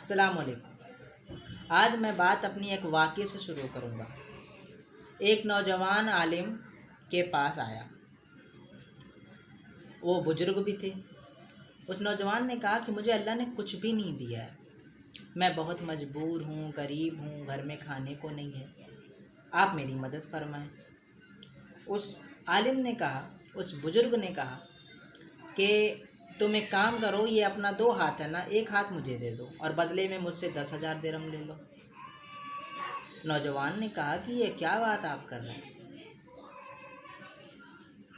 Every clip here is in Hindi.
अस्सलाम वालेकुम। आज मैं बात अपनी एक वाक़ये से शुरू करूँगा। एक नौजवान आलिम के पास आया, वो बुज़ुर्ग भी थे। उस नौजवान ने कहा कि मुझे अल्लाह ने कुछ भी नहीं दिया है, मैं बहुत मजबूर हूँ, गरीब हूँ, घर में खाने को नहीं है, आप मेरी मदद फरमाएं। उस आलिम ने कहा, उस बुज़ुर्ग ने कहा कि तुम एक काम करो, ये अपना 2 हाथ है ना, एक हाथ मुझे दे दो और बदले में मुझसे 10,000 दिरहम ले लो। नौजवान ने कहा कि ये क्या बात आप कर रहे हैं।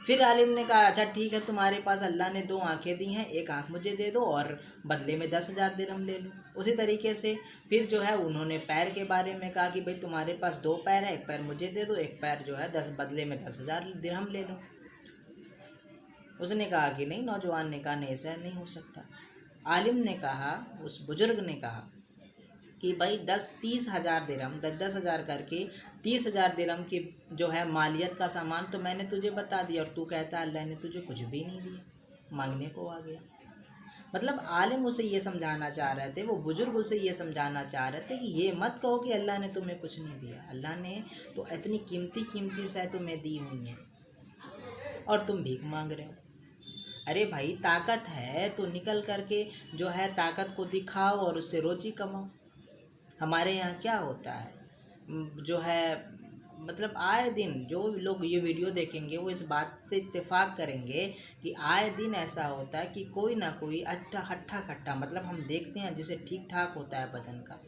फिर आलिम ने कहा अच्छा ठीक है, तुम्हारे पास अल्लाह ने 2 आँखें दी हैं, एक आँख मुझे दे दो और बदले में 10,000 दिरहम ले लो। उसी तरीके से फिर जो है उन्होंने पैर के बारे में कहा कि भाई तुम्हारे पास 2 पैर है, एक पैर मुझे दे दो, एक पैर जो है बदले में 10,000 दिरहम ले लो। उसने कहा कि नहीं, नौजवान ने कहा नहीं, ऐसा नहीं हो सकता। आलिम ने कहा, उस बुज़ुर्ग ने कहा कि भाई 30,000 दिरहम 10,000 करके 30,000 दिरहम की जो है मालियत का सामान तो मैंने तुझे बता दिया और तू कहता अल्लाह ने तुझे कुछ भी नहीं दिया, मांगने को आ गया। मतलब आलिम उसे ये समझाना चाह रहे थे, वो बुज़ुर्ग उसे ये समझाना चाह रहे थे कि ये मत कहो कि अल्लाह ने तुम्हें कुछ नहीं दिया, अल्लाह ने तो इतनी कीमती से तुम्हें दी हुई हैं और तुम भीख मांग रहे हो। अरे भाई, ताकत है तो निकल करके जो है ताकत को दिखाओ और उससे रोजी कमाओ। हमारे यहाँ क्या होता है जो है, मतलब आए दिन जो लोग ये वीडियो देखेंगे वो इस बात से इत्तेफाक करेंगे कि आए दिन ऐसा होता है कि कोई ना कोई हट्ठा कट्टा, मतलब हम देखते हैं जिसे ठीक ठाक होता है बदन का,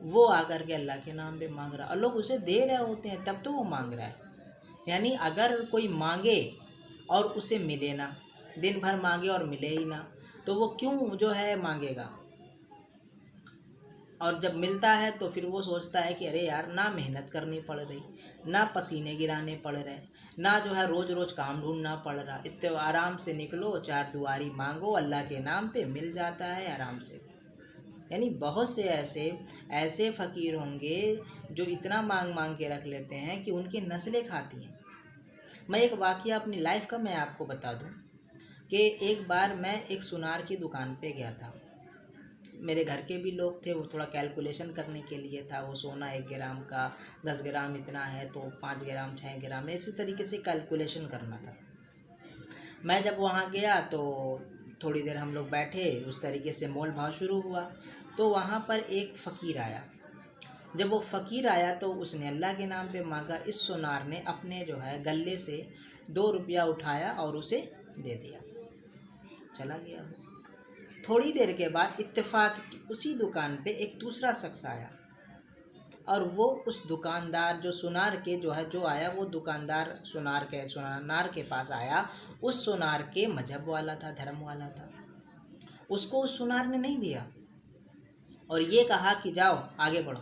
वो आकर के अल्लाह के नाम पे मांग रहा और लोग उसे दे रहे होते हैं तब तो वो मांग रहा है। यानी अगर कोई मांगे और उसे मिले ना, दिन भर मांगे और मिले ही ना, तो वो क्यों जो है मांगेगा। और जब मिलता है तो फिर वो सोचता है कि अरे यार, ना मेहनत करनी पड़ रही, ना पसीने गिराने पड़ रहे, ना जो है रोज़ रोज़ काम ढूंढना पड़ रहा, इतने आराम से निकलो, 4 दुआरी मांगो, अल्लाह के नाम पे मिल जाता है आराम से। यानी बहुत से ऐसे फ़कीर होंगे जो इतना मांग मांग के रख लेते हैं कि उनकी नस्लें खाती हैं। मैं एक वाक़या अपनी लाइफ का मैं आपको बता दूं कि एक बार मैं एक सुनार की दुकान पे गया था। मेरे घर के भी लोग थे, वो थोड़ा कैलकुलेशन करने के लिए था, वो सोना 1 ग्राम का 10 ग्राम इतना है तो 5 ग्राम 6 ग्राम इसी तरीके से कैलकुलेशन करना था। मैं जब वहाँ गया तो थोड़ी देर हम लोग बैठे, उस तरीके से मोल भाव शुरू हुआ। तो वहाँ पर एक फ़कीर आया। जब वो फ़कीर आया तो उसने अल्लाह के नाम पे मांगा। इस सुनार ने अपने जो है गले से 2 रुपया उठाया और उसे दे दिया, चला गया। थोड़ी देर के बाद इत्तेफाक उसी दुकान पे एक दूसरा शख्स आया और वो उस दुकानदार जो सुनार के जो आया, वो दुकानदार सुनार के पास आया। उस सुनार के मजहब वाला था, धर्म वाला था। उसको उस सुनार ने नहीं दिया और ये कहा कि जाओ आगे बढ़ो।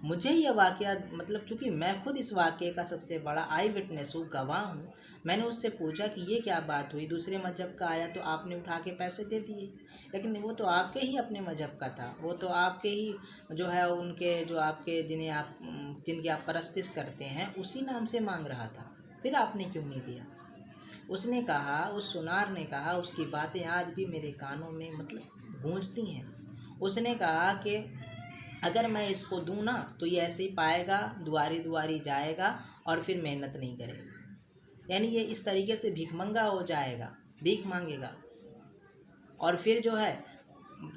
मुझे यह वाक़या, मतलब चूँकि मैं खुद इस वाक़ये का सबसे बड़ा आई विटनेस हूँ, गवाह हूँ, मैंने उससे पूछा कि ये क्या बात हुई, दूसरे मज़हब का आया तो आपने उठा के पैसे दे दिए, लेकिन वो तो आपके ही अपने मज़हब का था, वो तो आपके ही जो है उनके जो आपके जिनकी आप परस्तिश करते हैं उसी नाम से मांग रहा था, फिर आपने क्यों नहीं दिया। उसने कहा, उस सुनार ने कहा, उसकी बातें आज भी मेरे कानों में मतलब गूंजती हैं। उसने कहा कि अगर मैं इसको दूँ ना तो ये ऐसे ही पाएगा, दुआरी दुआरी जाएगा और फिर मेहनत नहीं करेगा। यानी ये इस तरीके से भिखमंगा हो जाएगा, भीख मांगेगा और फिर जो है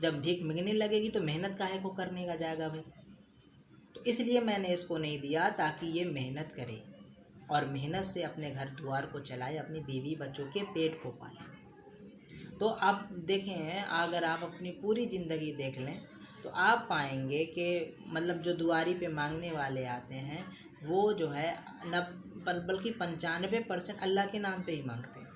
जब भीख मिलने लगेगी तो मेहनत काहे को करने का जाएगा भाई। तो इसलिए मैंने इसको नहीं दिया ताकि ये मेहनत करे और मेहनत से अपने घर द्वार को चलाए, अपनी बीवी बच्चों के पेट को पाले। तो आप देखें, अगर आप अपनी पूरी ज़िंदगी देख लें तो आप पाएंगे कि मतलब जो दुआरी पे मांगने वाले आते हैं वो जो है बल्कि 95% अल्लाह के नाम पे ही मांगते हैं।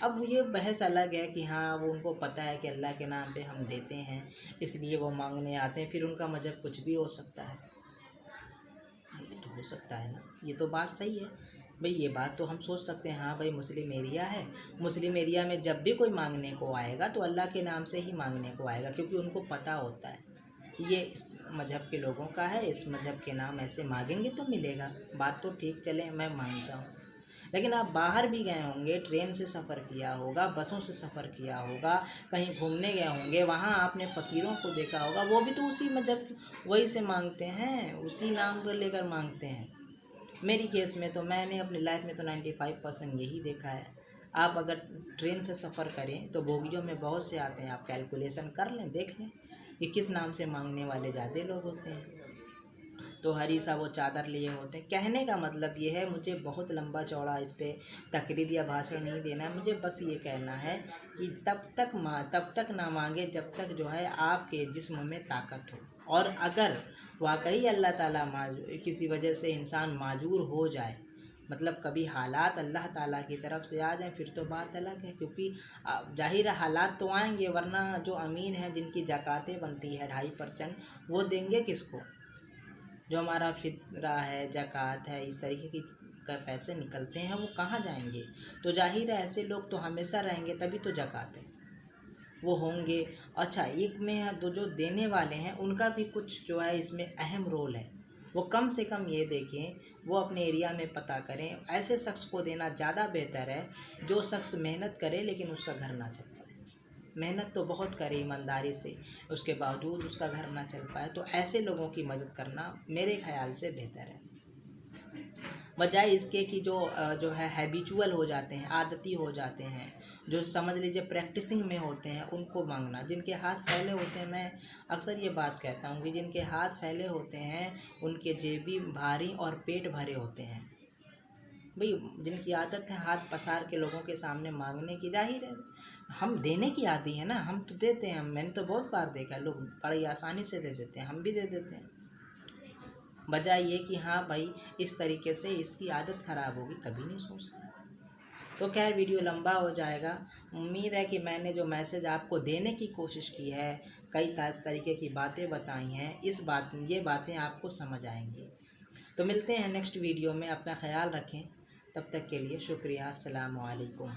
अब ये बहस अलग है कि हाँ, वो उनको पता है कि अल्लाह के नाम पे हम देते हैं इसलिए वो मांगने आते हैं, फिर उनका मज़हब कुछ भी हो सकता है। ये तो हो सकता है ना, ये तो बात सही है भाई, ये बात तो हम सोच सकते हैं। हाँ भाई, मुस्लिम एरिया है, मुस्लिम एरिया में जब भी कोई मांगने को आएगा तो अल्लाह के नाम से ही मांगने को आएगा, क्योंकि उनको पता होता है ये इस मज़हब के लोगों का है, इस मज़हब के नाम ऐसे मांगेंगे तो मिलेगा। बात तो ठीक चले, मैं मानता हूँ। लेकिन आप बाहर भी गए होंगे, ट्रेन से सफ़र किया होगा, बसों से सफ़र किया होगा, कहीं घूमने गए होंगे, वहाँ आपने फ़कीरों को देखा होगा, वो भी तो उसी मजहब वही से मांगते हैं, उसी नाम को लेकर मांगते हैं। मेरी केस में तो मैंने अपनी लाइफ में तो 95% यही देखा है। आप अगर ट्रेन से सफ़र करें तो बोगियों में बहुत से आते हैं, आप कैलकुलेशन कर लें, देख लें कि किस नाम से मांगने वाले ज़्यादा लोग होते हैं। तो हरी सा वो चादर लिए होते हैं। कहने का मतलब ये है, मुझे बहुत लंबा चौड़ा इस पे तकरीर या भाषण नहीं देना है, मुझे बस ये कहना है कि तब तक ना मांगे जब तक जो है आपके जिस्म में ताकत हो। और अगर वाकई अल्लाह ताला किसी वजह से इंसान माजूर हो जाए, मतलब कभी हालात अल्लाह ताला की तरफ से आ जाए, फिर तो बात अलग है, क्योंकि जाहिर हालात तो आएंगे, वरना जो अमीन है जिनकी ज़कातें बनती है 2.5%, वो देंगे किसको? जो हमारा फितरा है, ज़कात है, इस तरीके की पैसे निकलते हैं, वो कहाँ जाएंगे? तो जाहिर है ऐसे लोग तो हमेशा रहेंगे, तभी तो ज़कात है, वो होंगे। अच्छा, एक में है तो जो देने वाले हैं उनका भी कुछ जो है इसमें अहम रोल है। वो कम से कम ये देखें, वो अपने एरिया में पता करें, ऐसे शख्स को देना ज़्यादा बेहतर है जो शख्स मेहनत करे लेकिन उसका घर ना चल पाए। मेहनत तो बहुत करे ईमानदारी से, उसके बावजूद उसका घर ना चल पाए, तो ऐसे लोगों की मदद करना मेरे ख्याल से बेहतर है, बजाय इसके कि जो है हैबिचुअल हो जाते हैं, आदती हो जाते हैं, जो समझ लीजिए प्रैक्टिसिंग में होते हैं, उनको मांगना। जिनके हाथ फैले होते हैं, मैं अक्सर ये बात कहता हूँ कि जिनके हाथ फैले होते हैं उनके जेबी भारी और पेट भरे होते हैं। भाई जिनकी आदत है हाथ पसार के लोगों के सामने मांगने की, जाहिर है हम देने की आदी है ना, हम तो देते हैं। मैंने तो बहुत बार देखा है, लोग बड़ी आसानी से दे देते हैं, हम भी दे देते हैं। बजाय ये कि हाँ भाई इस तरीके से इसकी आदत ख़राब होगी, कभी नहीं सोचते। तो खैर वीडियो लंबा हो जाएगा। उम्मीद है कि मैंने जो मैसेज आपको देने की कोशिश की है, कई तरीके की बातें बताई हैं, ये बातें आपको समझ आएंगी। तो मिलते हैं नेक्स्ट वीडियो में, अपना ख्याल रखें, तब तक के लिए शुक्रिया। अस्सलाम वालेकुम।